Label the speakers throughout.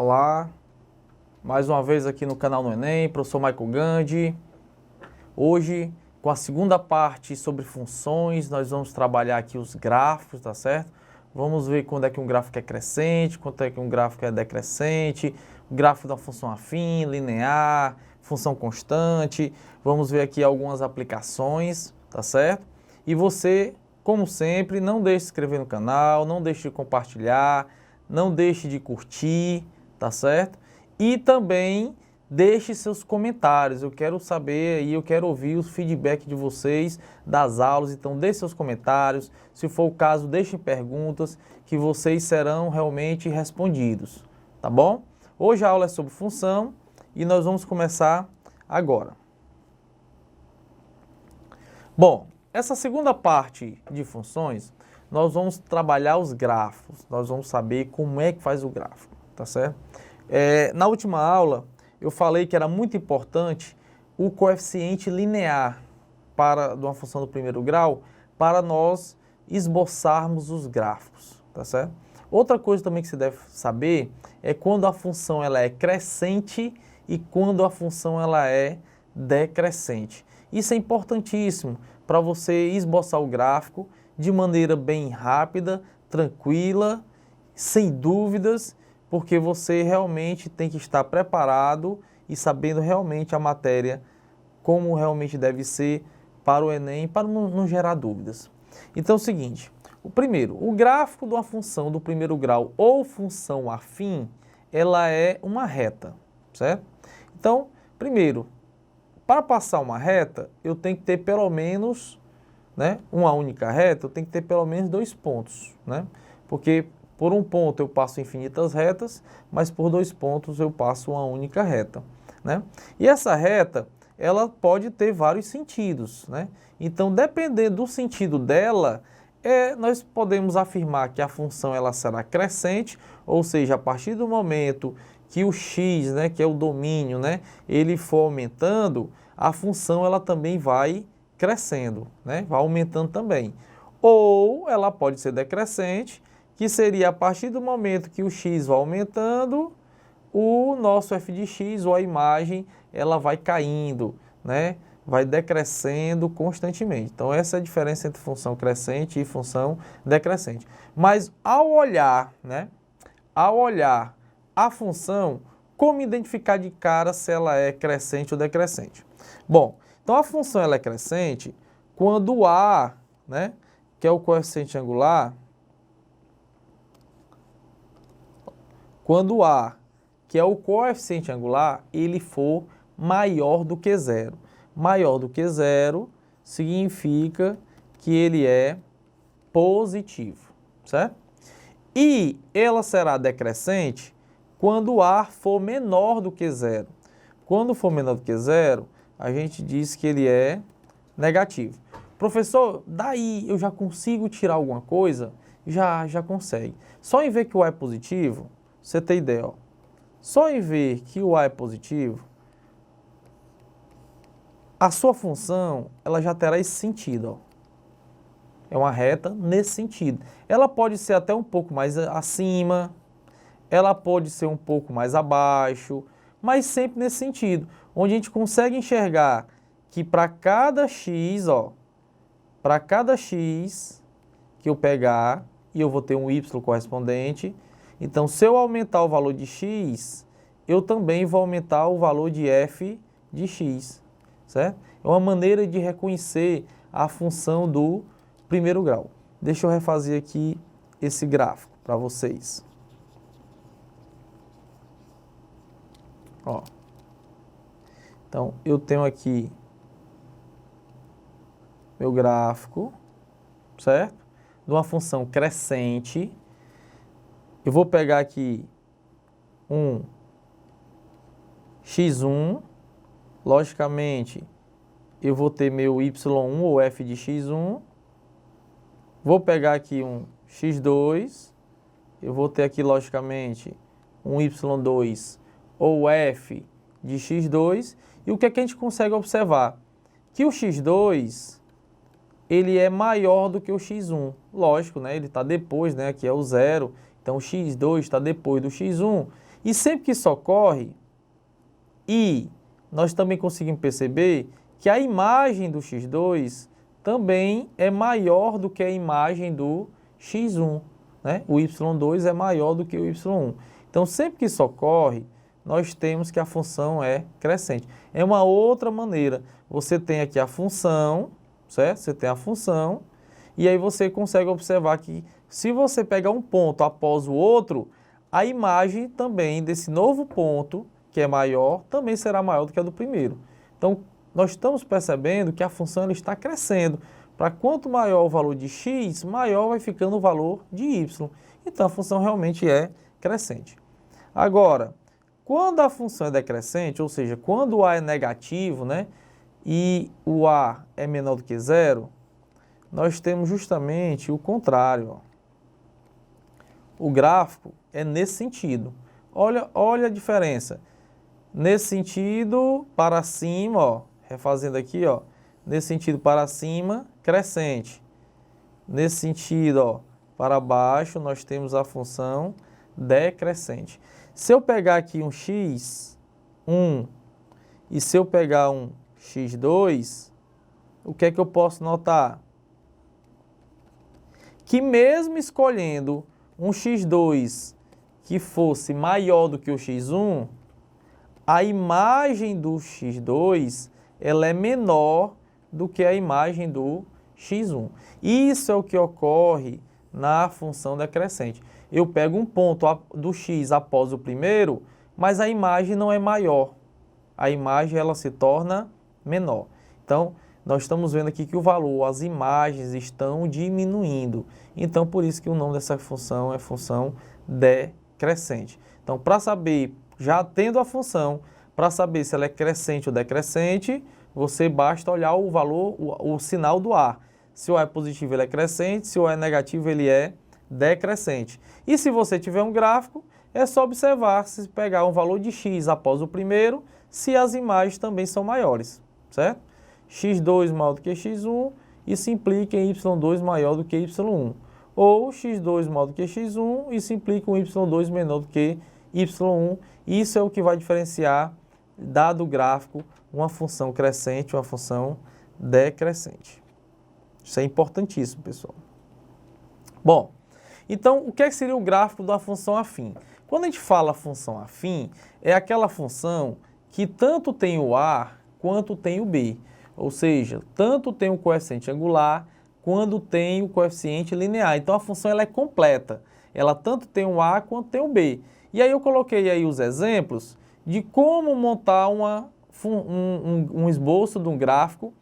Speaker 1: Olá, mais uma vez aqui no canal do Enem, professor Michael Gandhi. Hoje, com a segunda parte sobre funções, nós vamos trabalhar aqui os gráficos, tá certo? Vamos ver quando é que um gráfico é crescente, quando é que um gráfico é decrescente, o gráfico da função afim, linear, função constante. Vamos ver aqui algumas aplicações, tá certo? E você, como sempre, não deixe de se inscrever no canal, não deixe de compartilhar, não deixe de curtir, tá certo? E também deixe seus comentários, eu quero saber e eu quero ouvir os feedback de vocês das aulas, então deixe seus comentários, se for o caso, deixem perguntas que vocês serão realmente respondidos, tá bom? Hoje a aula é sobre função e nós vamos começar agora. Bom, essa segunda parte de funções, nós vamos trabalhar os gráficos, nós vamos saber como é que faz o gráfico, tá certo? Na última aula, eu falei que era muito importante o coeficiente linear de uma função do primeiro grau para nós esboçarmos os gráficos, tá certo? Outra coisa também que você deve saber é quando a função ela é crescente e quando a função ela é decrescente. Isso é importantíssimo para você esboçar o gráfico de maneira bem rápida, tranquila, sem dúvidas, porque você realmente tem que estar preparado e sabendo realmente a matéria como realmente deve ser para o Enem, para não gerar dúvidas. Então é o seguinte, o gráfico de uma função do primeiro grau ou função afim, ela é uma reta, certo? Então, primeiro, para passar uma reta, eu tenho que ter pelo menos, uma única reta, eu tenho que ter pelo menos 2 pontos, Porque por um ponto eu passo infinitas retas, mas por 2 pontos eu passo uma única reta, E essa reta, ela pode ter vários sentidos, Então, dependendo do sentido dela, nós podemos afirmar que a função ela será crescente, ou seja, a partir do momento que o x, que é o domínio, ele for aumentando, a função ela também vai crescendo, vai aumentando também. Ou ela pode ser decrescente, que seria a partir do momento que o x vai aumentando, o nosso f de x, ou a imagem, ela vai caindo, vai decrescendo constantemente. Então, essa é a diferença entre função crescente e função decrescente. Mas, ao olhar a função, como identificar de cara se ela é crescente ou decrescente? Bom, então a função ela é crescente quando o a, que é o coeficiente angular, quando a, que é o coeficiente angular, ele for maior do que zero. Maior do que zero significa que ele é positivo, certo? E ela será decrescente quando a for menor do que zero. Quando for menor do que zero, a gente diz que ele é negativo. Professor, daí eu já consigo tirar alguma coisa? Já consegue. Só em ver que o a é positivo, você tem ideia, ó. Só em ver que o a é positivo, a sua função ela já terá esse sentido, ó. É uma reta nesse sentido. Ela pode ser até um pouco mais acima, ela pode ser um pouco mais abaixo, mas sempre nesse sentido, onde a gente consegue enxergar que para cada x, para cada x que eu pegar, e eu vou ter um y correspondente, então se eu aumentar o valor de x, eu também vou aumentar o valor de f de x, certo? É uma maneira de reconhecer a função do primeiro grau. Deixa eu refazer aqui esse gráfico para vocês. Ó. Então, eu tenho aqui meu gráfico, certo? De uma função crescente. Eu vou pegar aqui um x1, logicamente, eu vou ter meu y1 ou f de x1, vou pegar aqui um x2, eu vou ter aqui, logicamente, um y2 ou f de x2, e o que é que a gente consegue observar? Que o x2, ele é maior do que o x1, lógico, ele está depois, aqui é o zero, então o x2 está depois do x1, E sempre que isso ocorre, e nós também conseguimos perceber que a imagem do x2 também é maior do que a imagem do x1, né? O y2 é maior do que o y1. Então, sempre que isso ocorre, nós temos que a função é crescente. É uma outra maneira. Você tem aqui a função, certo? Você tem a função, e aí você consegue observar que se você pegar um ponto após o outro, a imagem também desse novo ponto, que é maior, também será maior do que a do primeiro. Então, nós estamos percebendo que a função ela está crescendo. Para quanto maior o valor de x, maior vai ficando o valor de y. Então, a função realmente é crescente. Agora, quando a função é decrescente, ou seja, quando o a é negativo, né, e o a é menor do que zero, nós temos justamente o contrário. Ó. O gráfico é nesse sentido. Olha a diferença. Nesse sentido, para cima, ó, refazendo aqui, ó, nesse sentido para cima, crescente. Nesse sentido, ó, para baixo, nós temos a função decrescente. Se eu pegar aqui um x1 e se eu pegar um x2, o que é que eu posso notar? Que mesmo escolhendo um x2 que fosse maior do que o x1, a imagem do x2 ela é menor do que a imagem do x1. Isso é o que ocorre na função decrescente. Eu pego um ponto do x após o primeiro, mas a imagem não é maior. A imagem ela se torna menor. Então, nós estamos vendo aqui que o valor, as imagens estão diminuindo. Então, por isso que o nome dessa função é função decrescente. Então, para saber, já tendo a função, para saber se ela é crescente ou decrescente, você basta olhar o valor, o sinal do A. Se o A é positivo, ele é crescente, se o A é negativo, ele é decrescente. E se você tiver um gráfico, é só observar se pegar um valor de x após o primeiro, se as imagens também são maiores, certo? x2 maior do que x1, isso implica em y2 maior do que y1. Ou x2 maior do que x1, isso implica um y2 menor do que y1. Isso é o que vai diferenciar, dado o gráfico, uma função crescente e uma função decrescente. Isso é importantíssimo, pessoal. Bom, então, o que é que seria o gráfico da função afim? Quando a gente fala função afim, é aquela função que tanto tem o A quanto tem o B. Ou seja, tanto tem o coeficiente angular quanto tem o coeficiente linear. Então, a função ela é completa. Ela tanto tem o A quanto tem o B. E aí eu coloquei aí os exemplos de como montar um esboço de um gráfico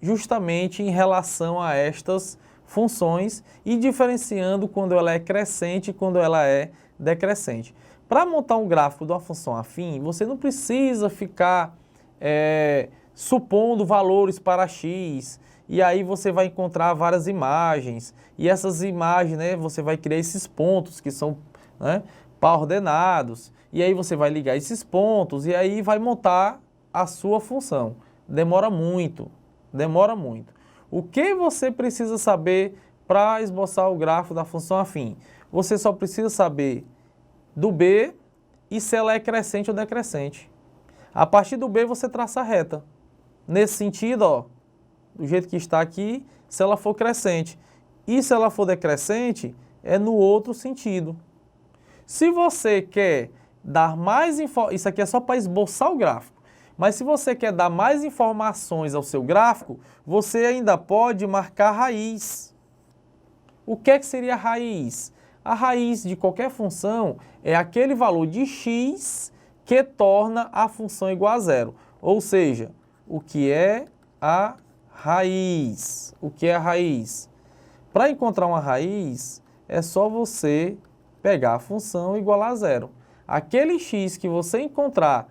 Speaker 1: justamente em relação a estas funções e diferenciando quando ela é crescente e quando ela é decrescente. Para montar um gráfico de uma função afim, você não precisa ficar supondo valores para x, e aí você vai encontrar várias imagens, e essas imagens, né, você vai criar esses pontos que são, né, par-ordenados, e aí você vai ligar esses pontos, e aí vai montar a sua função. Demora muito, demora muito. O que você precisa saber para esboçar o gráfico da função afim? Você só precisa saber do B e se ela é crescente ou decrescente. A partir do B você traça a reta. Nesse sentido, ó, do jeito que está aqui, se ela for crescente. E se ela for decrescente, é no outro sentido. Se você quer dar mais informações, isso aqui é só para esboçar o gráfico, mas se você quer dar mais informações ao seu gráfico, você ainda pode marcar raiz. O que é que seria a raiz? A raiz de qualquer função é aquele valor de x que torna a função igual a zero. Ou seja, o que é a raiz? O que é a raiz? Para encontrar uma raiz, é só você pegar a função igual a zero. Aquele x que você encontrar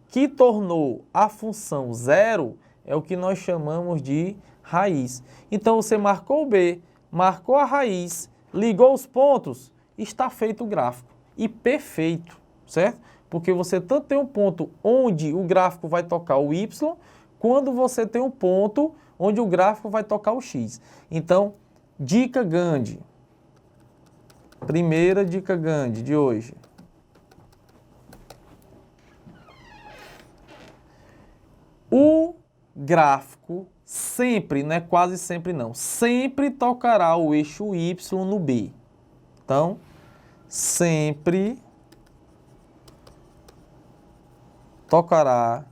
Speaker 1: que tornou a função zero é o que nós chamamos de raiz. Então, você marcou o B, marcou a raiz, ligou os pontos, está feito o gráfico. E perfeito, certo? Porque você tanto tem um ponto onde o gráfico vai tocar o y, quando você tem um ponto onde o gráfico vai tocar o x. Então, dica Gandhi. Primeira dica Gandhi de hoje. gráfico sempre, não é quase sempre não, sempre tocará o eixo y no B. Então, sempre tocará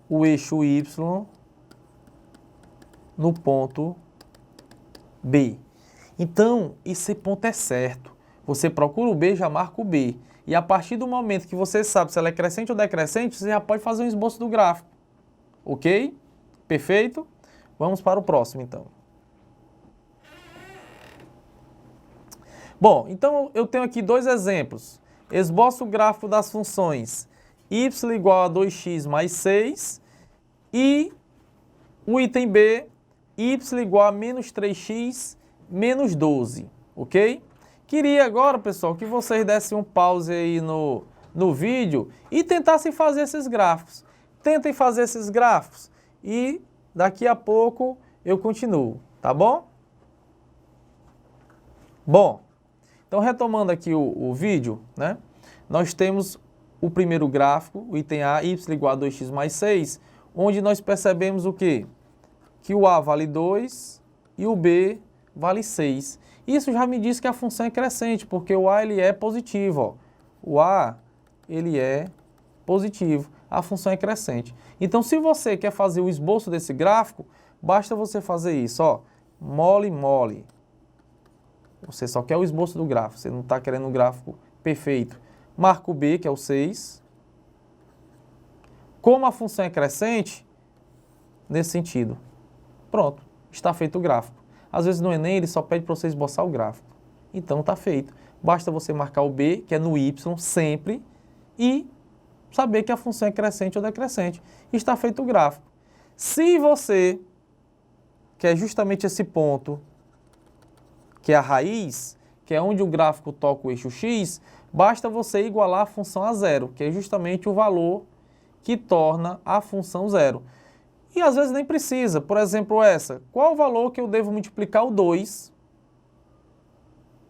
Speaker 1: o eixo y no ponto B. Então, esse ponto é certo. Você procura o B, já marca o B. E a partir do momento que você sabe se ela é crescente ou decrescente, você já pode fazer um esboço do gráfico. Ok? Perfeito? Vamos para o próximo, então. Bom, então eu tenho aqui dois exemplos. Esboço o gráfico das funções y igual a 2x mais 6 e o item B, y igual a menos 3x menos 12, ok? Queria agora, pessoal, que vocês dessem um pause aí no vídeo e tentassem fazer esses gráficos. Tentem fazer esses gráficos e daqui a pouco eu continuo, tá bom? Bom, então retomando aqui o vídeo, né? Nós temos o primeiro gráfico, o item A, y igual a 2x mais 6, onde nós percebemos o quê? Que o A vale 2 e o B vale 6. Isso já me diz que a função é crescente, porque o A ele é positivo. Ó. O A ele é positivo, a função é crescente. Então, se você quer fazer o esboço desse gráfico, basta você fazer isso. Ó, mole, mole. Você só quer o esboço do gráfico, você não está querendo um gráfico perfeito. Marca o B, que é o 6. Como a função é crescente, nesse sentido. Pronto, está feito o gráfico. Às vezes no Enem ele só pede para você esboçar o gráfico. Então está feito. Basta você marcar o B, que é no Y, sempre, e saber que a função é crescente ou decrescente. E está feito o gráfico. Se você quer justamente esse ponto, que é a raiz, que é onde o gráfico toca o eixo x, basta você igualar a função a zero, que é justamente o valor que torna a função zero. E às vezes nem precisa. Por exemplo, essa. Qual o valor que eu devo multiplicar o 2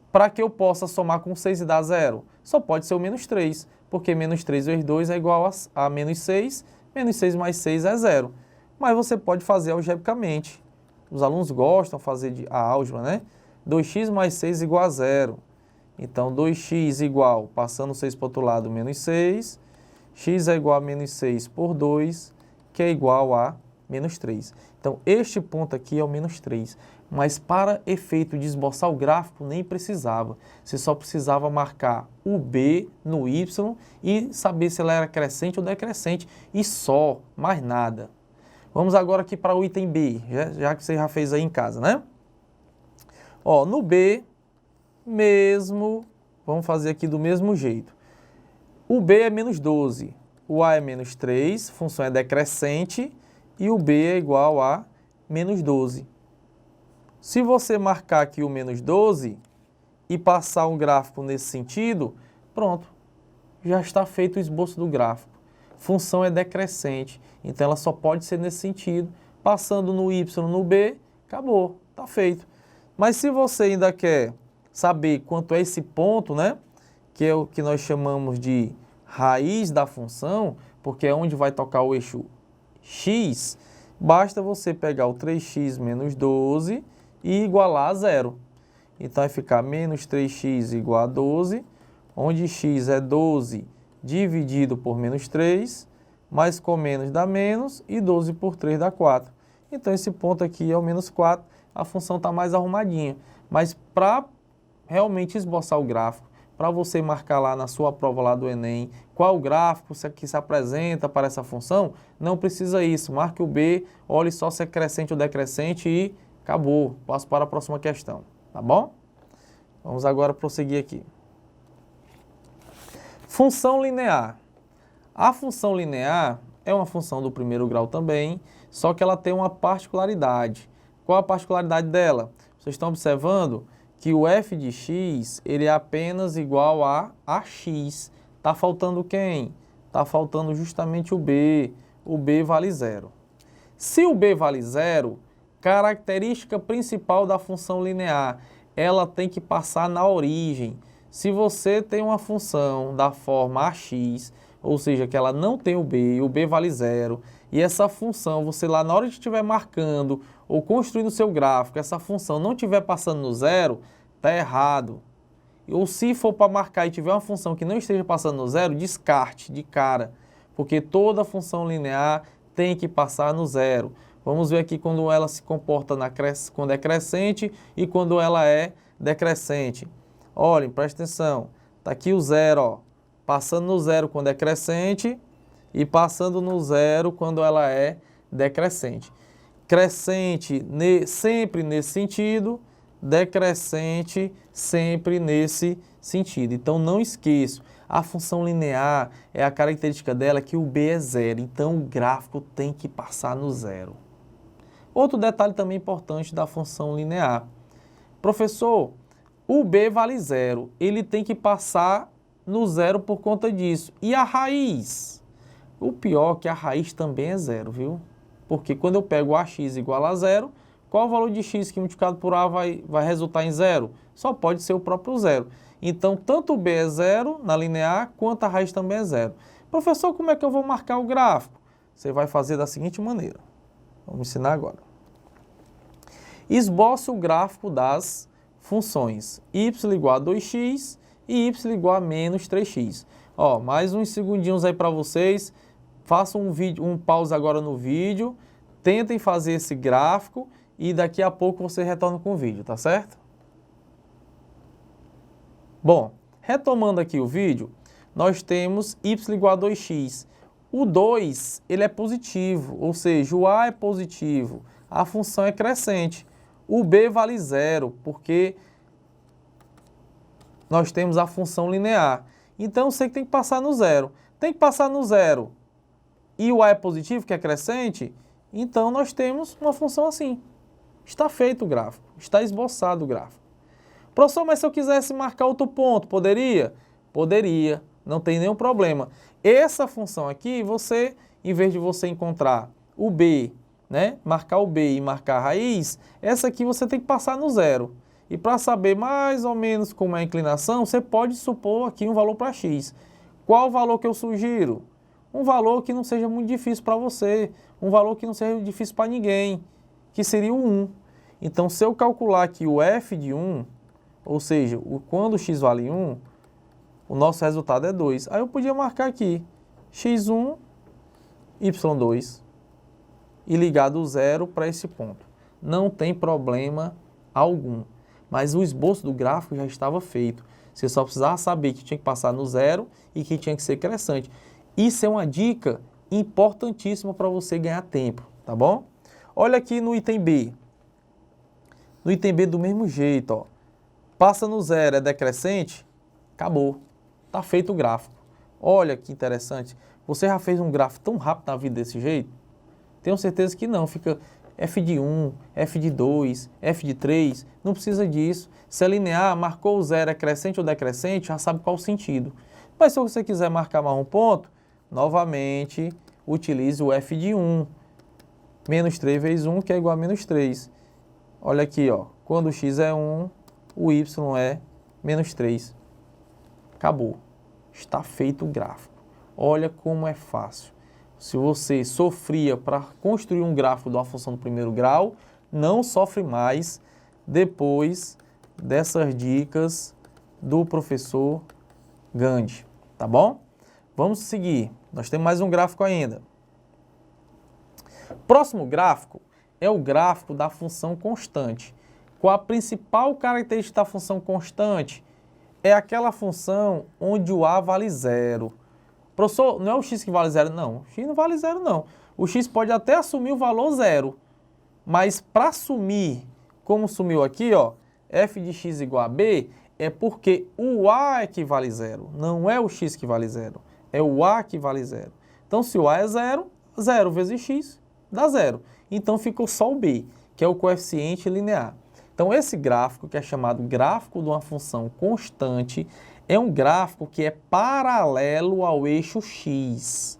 Speaker 1: para que eu possa somar com 6 e dar zero? Só pode ser o menos 3, porque menos 3 vezes 2 é igual a menos 6 mais 6 é zero. Mas você pode fazer algebricamente. Os alunos gostam de fazer a álgebra, né? 2x mais 6 igual a zero. Então, 2x igual, passando 6 para o outro lado, menos 6. X é igual a menos 6 por 2, que é igual a menos 3. Então, este ponto aqui é o menos 3. Mas para efeito de esboçar o gráfico, nem precisava. Você só precisava marcar o B no Y e saber se ela era crescente ou decrescente. E só, mais nada. Vamos agora aqui para o item B, já que você já fez aí em casa, né? Ó, no B, vamos fazer aqui do mesmo jeito. O B é menos 12, o A é menos 3, função é decrescente, e o B é igual a menos 12. Se você marcar aqui o menos 12 e passar um gráfico nesse sentido, pronto, já está feito o esboço do gráfico. Função é decrescente, então ela só pode ser nesse sentido. Passando no Y no B, acabou, está feito. Mas se você ainda quer saber quanto é esse ponto, né, que é o que nós chamamos de raiz da função, porque é onde vai tocar o eixo x, basta você pegar o 3x menos 12 e igualar a zero. Então vai ficar menos 3x igual a 12, onde x é 12 dividido por menos 3, mais com menos dá menos, e 12 por 3 dá 4. Então esse ponto aqui é o menos 4, a função está mais arrumadinha. Mas para realmente esboçar o gráfico, para você marcar lá na sua prova lá do Enem, qual o gráfico que se apresenta para essa função, não precisa isso. Marque o B, olhe só se é crescente ou decrescente e acabou. Passo para a próxima questão, tá bom? Vamos agora prosseguir aqui. Função linear. A função linear é uma função do primeiro grau também, só que ela tem uma particularidade. Qual a particularidade dela? Vocês estão observando que o f de x ele é apenas igual a x. Está faltando quem? Está faltando justamente o b. O b vale zero. Se o b vale zero, característica principal da função linear, ela tem que passar na origem. Se você tem uma função da forma ax, ou seja, que ela não tem o b, e o b vale zero, e essa função, você lá na hora de estiver marcando ou construindo o seu gráfico, essa função não estiver passando no zero, está errado. Ou se for para marcar e tiver uma função que não esteja passando no zero, descarte de cara, porque toda função linear tem que passar no zero. Vamos ver aqui quando ela se comporta quando é crescente e quando ela é decrescente. Olhem, presta atenção, está aqui o zero, ó, passando no zero quando é crescente e passando no zero quando ela é decrescente. Crescente sempre nesse sentido, decrescente sempre nesse sentido. Então não esqueça, a função linear é a característica dela que o b é zero, então o gráfico tem que passar no zero. Outro detalhe também importante da função linear. Professor, o b vale zero, ele tem que passar no zero por conta disso. E a raiz? O pior é que a raiz também é zero, viu? Porque quando eu pego ax igual a zero, qual o valor de x que multiplicado por a vai resultar em zero? Só pode ser o próprio zero. Então, tanto o b é zero na linear, quanto a raiz também é zero. Professor, como é que eu vou marcar o gráfico? Você vai fazer da seguinte maneira. Vamos ensinar agora. Esboce o gráfico das funções y igual a 2x e y igual a menos 3x. Ó, mais uns segundinhos aí para vocês. Façam um pause agora no vídeo. Tentem fazer esse gráfico e daqui a pouco você retorna com o vídeo, tá certo? Bom, retomando aqui o vídeo, nós temos y igual a 2x. O 2, ele é positivo, ou seja, o a é positivo, a função é crescente. O b vale zero, porque nós temos a função linear. Então, eu sei que tem que passar no zero. Tem que passar no zero e o a é positivo, que é crescente, então nós temos uma função assim. Está feito o gráfico, está esboçado o gráfico. Professor, mas se eu quisesse marcar outro ponto, poderia? Poderia, não tem nenhum problema. Essa função aqui, você, em vez de você encontrar o b, né, marcar o b e marcar a raiz, essa aqui você tem que passar no zero. E para saber mais ou menos como é a inclinação, você pode supor aqui um valor para x. Qual o valor que eu sugiro? Um valor que não seja muito difícil para você, um valor que não seja difícil para ninguém, que seria o 1. Então, se eu calcular aqui o f de 1, ou seja, quando x vale 1, o nosso resultado é 2. Aí eu podia marcar aqui x1, y2 e ligar do zero para esse ponto. Não tem problema algum. Mas o esboço do gráfico já estava feito. Você só precisava saber que tinha que passar no zero e que tinha que ser crescente. Isso é uma dica importantíssima para você ganhar tempo, tá bom? Olha aqui no item B. No item B do mesmo jeito, ó. Passa no zero, é decrescente, acabou. Está feito o gráfico. Olha que interessante. Você já fez um gráfico tão rápido na vida desse jeito? Tenho certeza que não. Fica f de 1, f de 2, f de 3. Não precisa disso. Se é linear, marcou o zero, é crescente ou decrescente, já sabe qual o sentido. Mas se você quiser marcar mais um ponto, novamente, utilize o f de 1. Menos 3 vezes 1, que é igual a menos 3. Olha aqui, ó. Quando o x é 1, o y é menos 3. Acabou. Está feito o gráfico. Olha como é fácil. Se você sofria para construir um gráfico de uma função do primeiro grau, não sofre mais depois dessas dicas do professor Gandhi. Tá bom? Vamos seguir. Nós temos mais um gráfico ainda. Próximo gráfico é o gráfico da função constante. Qual a principal característica da função constante? É aquela função onde o a vale zero. Professor, não é o x que vale zero? Não, o x não vale zero não. O x pode até assumir o valor zero, mas para assumir, como sumiu aqui, ó, f de x igual a b, é porque o a é que vale zero, não é o x que vale zero, é o a que vale zero. Então, se o a é zero, 0 vezes x dá zero. Então, ficou só o b, que é o coeficiente linear. Então, esse gráfico, que é chamado gráfico de uma função constante, é um gráfico que é paralelo ao eixo x.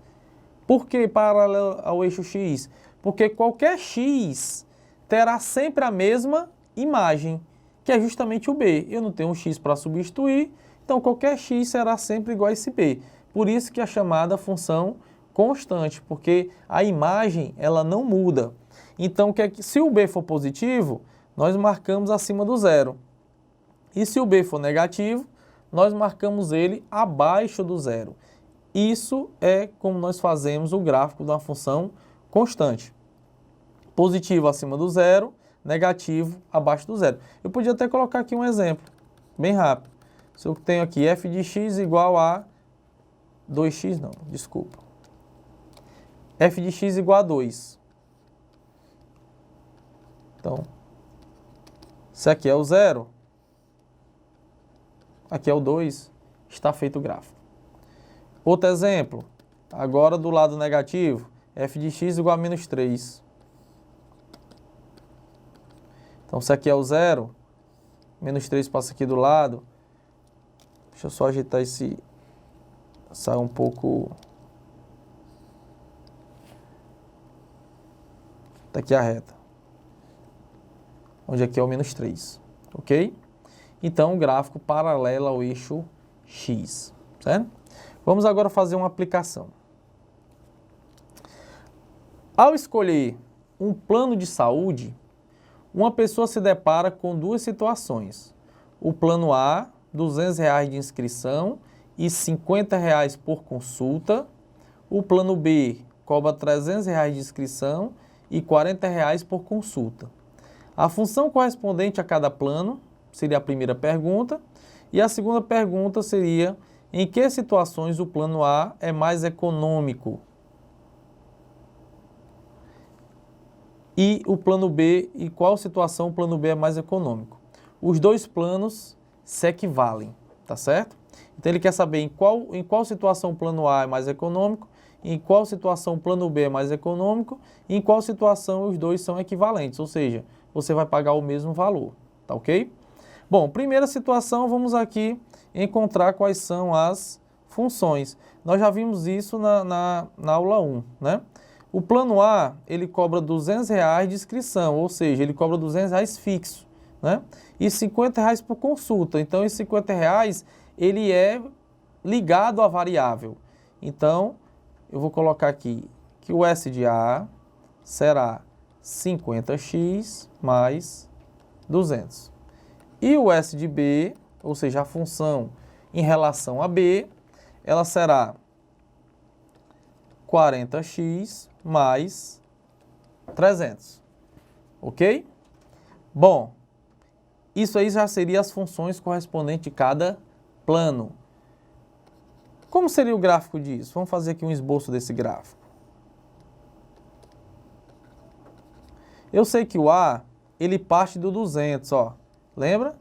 Speaker 1: Por que paralelo ao eixo x? Porque qualquer x terá sempre a mesma imagem, que é justamente o b. Eu não tenho um x para substituir, então qualquer x será sempre igual a esse b. Por isso que é chamada função constante, porque a imagem ela não muda. Então, se o b for positivo, nós marcamos acima do zero. E se o b for negativo, nós marcamos ele abaixo do zero. Isso é como nós fazemos o gráfico de uma função constante. Positivo acima do zero, negativo abaixo do zero. Eu podia até colocar aqui um exemplo, bem rápido. Se eu tenho aqui f de x igual a 2x, não, desculpa. F de x igual a 2. Então, se aqui é o 0, aqui é o 2, está feito o gráfico. Outro exemplo, agora do lado negativo, f de x igual a menos 3. Então, se aqui é o 0, menos 3 passa aqui do lado. Deixa eu só ajeitar esse... Sai um pouco... Daqui a reta. Onde aqui é o menos 3. Ok? Então, o gráfico paralelo ao eixo x. Certo? Vamos agora fazer uma aplicação. Ao escolher um plano de saúde, uma pessoa se depara com duas situações. O plano A, R$ 200 de inscrição e R$ 50 por consulta. O plano B cobra R$ 300 de inscrição e R$ 40 por consulta. A função correspondente a cada plano seria a primeira pergunta. E a segunda pergunta seria: em que situações o plano A é mais econômico? E o plano B, e qual situação o plano B é mais econômico? Os dois planos se equivalem, tá certo? Então ele quer saber em qual situação o plano A é mais econômico, em qual situação o plano B é mais econômico, e em qual situação os dois são equivalentes, ou seja, você vai pagar o mesmo valor, tá ok? Bom, primeira situação, vamos aqui encontrar quais são as funções. Nós já vimos isso na aula 1, né? O plano A, ele cobra R$ 200 de inscrição, ou seja, ele cobra R$ 200 fixo, né? E R$ 50 por consulta. Então, esses R$ 50, ele é ligado à variável. Então, eu vou colocar aqui que o S de A será 50x mais 200. E o S de B, ou seja, a função em relação a B, ela será 40x mais 300. Ok? Bom, isso aí já seria as funções correspondentes de cada plano. Como seria o gráfico disso? Vamos fazer aqui um esboço desse gráfico. Eu sei que o A, ele parte do 200, ó. Lembra?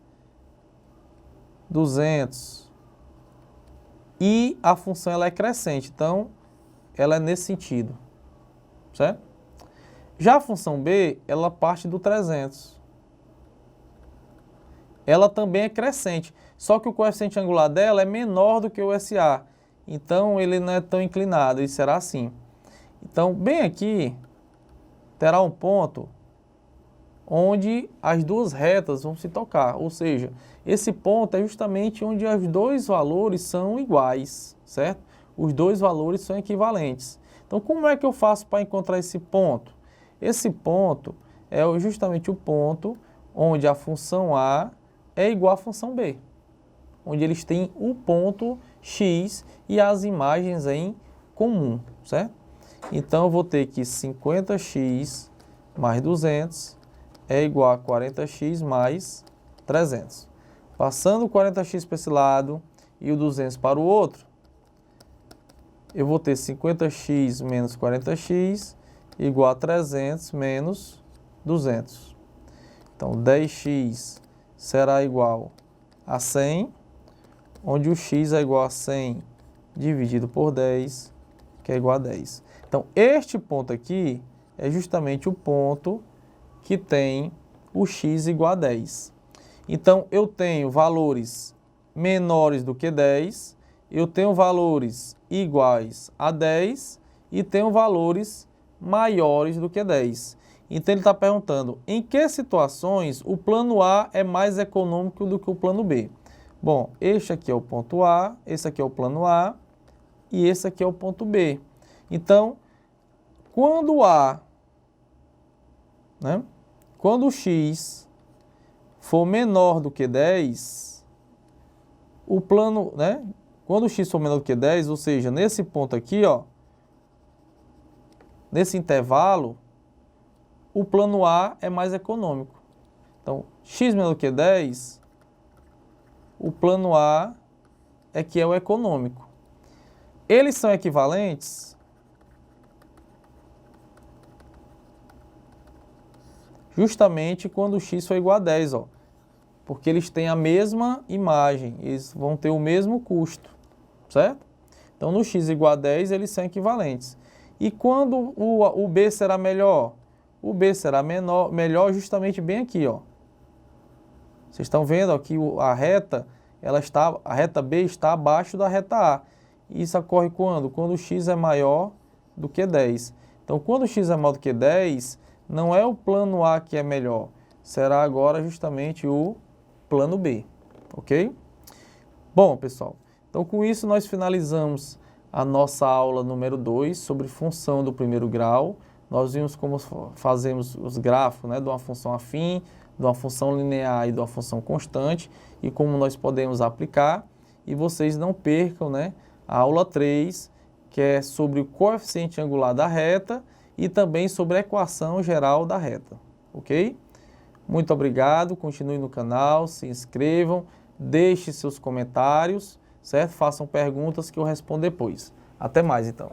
Speaker 1: 200. E a função ela é crescente, então ela é nesse sentido, certo? Já a função B, ela parte do 300. Ela também é crescente, só que o coeficiente angular dela é menor do que o SA. Então, ele não é tão inclinado, ele será assim. Então, bem aqui, terá um ponto onde as duas retas vão se tocar. Ou seja, esse ponto é justamente onde os dois valores são iguais, certo? Os dois valores são equivalentes. Então, como é que eu faço para encontrar esse ponto? Esse ponto é justamente o ponto onde a função A é igual à função B, onde eles têm o ponto x e as imagens em comum, certo? Então, eu vou ter que 50x mais 200 é igual a 40x mais 300. Passando o 40x para esse lado e o 200 para o outro, eu vou ter 50x menos 40x igual a 300 menos 200. Então, 10x será igual a 100, onde o x é igual a 100 dividido por 10, que é igual a 10. Então, este ponto aqui é justamente o ponto que tem o x igual a 10. Então, eu tenho valores menores do que 10, eu tenho valores iguais a 10 e tenho valores maiores do que 10. Então, ele está perguntando em que situações o plano A é mais econômico do que o plano B. Bom, este aqui é o ponto A, esse aqui é o plano A e esse aqui é o ponto B. Então, quando A, né, quando o x for menor do que 10, o plano, né, quando o x for menor do que 10, ou seja, nesse ponto aqui, ó, nesse intervalo, o plano A é mais econômico. Então, x menor do que 10, o plano A é que é o econômico. Eles são equivalentes justamente quando o x for igual a 10, ó, porque eles têm a mesma imagem, eles vão ter o mesmo custo, certo? Então, no x igual a 10, eles são equivalentes. E quando o B será melhor? O B será melhor justamente bem aqui, ó. Vocês estão vendo aqui a reta, a reta B está abaixo da reta A. Isso ocorre quando? Quando o x é maior do que 10. Então, quando o x é maior do que 10, não é o plano A que é melhor, será agora justamente o plano B, ok? Bom, pessoal, então com isso nós finalizamos a nossa aula número 2 sobre função do primeiro grau. Nós vimos como fazemos os gráficos, né, de uma função afim, de uma função linear e de uma função constante, e como nós podemos aplicar. E vocês não percam, né, a aula 3, que é sobre o coeficiente angular da reta e também sobre a equação geral da reta, ok? Muito obrigado, continue no canal, se inscrevam, deixem seus comentários, certo? Façam perguntas que eu respondo depois. Até mais, então.